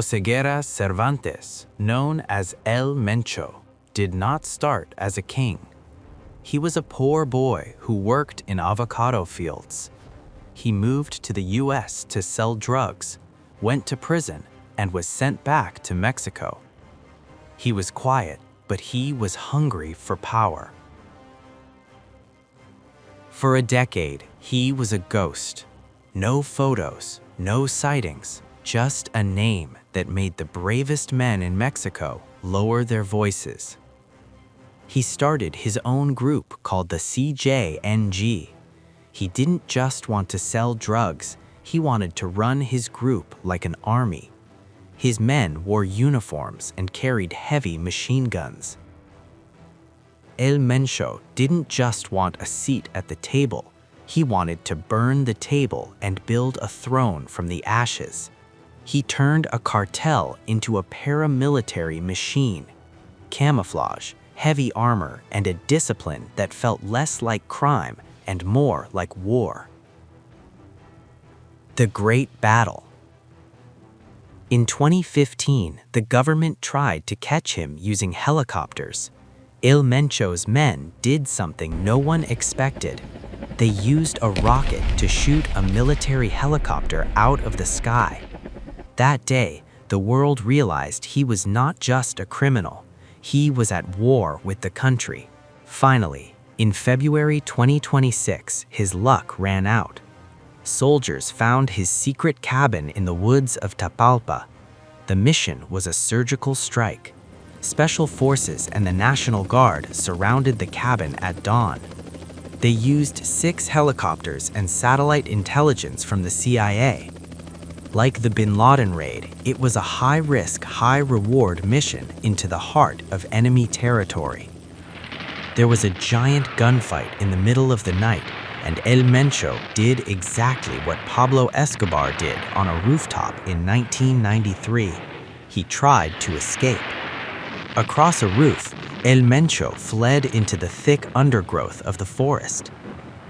Ceguera Cervantes, known as El Mencho, did not start as a king. He was a poor boy who worked in avocado fields. He moved to the US to sell drugs, went to prison, and was sent back to Mexico. He was quiet, but he was hungry for power. For a decade, he was a ghost. No photos, no sightings, just a name that made the bravest men in Mexico lower their voices. He started his own group called the CJNG. He didn't just want to sell drugs, he wanted to run his group like an army. His men wore uniforms and carried heavy machine guns. El Mencho didn't just want a seat at the table, he wanted to burn the table and build a throne from the ashes. He turned a cartel into a paramilitary machine. Camouflage, heavy armor, and a discipline that felt less like crime and more like war. The Great Battle. In 2015, the government tried to catch him using helicopters. El Mencho's men did something no one expected. They used a rocket to shoot a military helicopter out of the sky. That day, the world realized he was not just a criminal. He was at war with the country. Finally, in February 2026, his luck ran out. Soldiers found his secret cabin in the woods of Tapalpa. The mission was a surgical strike. Special forces and the National Guard surrounded the cabin at dawn. They used 6 helicopters and satellite intelligence from the CIA. Like the Bin Laden raid, it was a high-risk, high-reward mission into the heart of enemy territory. There was a giant gunfight in the middle of the night, and El Mencho did exactly what Pablo Escobar did on a rooftop in 1993. He tried to escape. Across a roof, El Mencho fled into the thick undergrowth of the forest.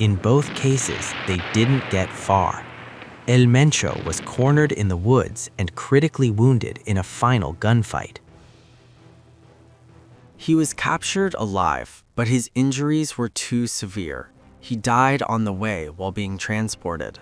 In both cases, they didn't get far. El Mencho was cornered in the woods and critically wounded in a final gunfight. He was captured alive, but his injuries were too severe. He died on the way while being transported.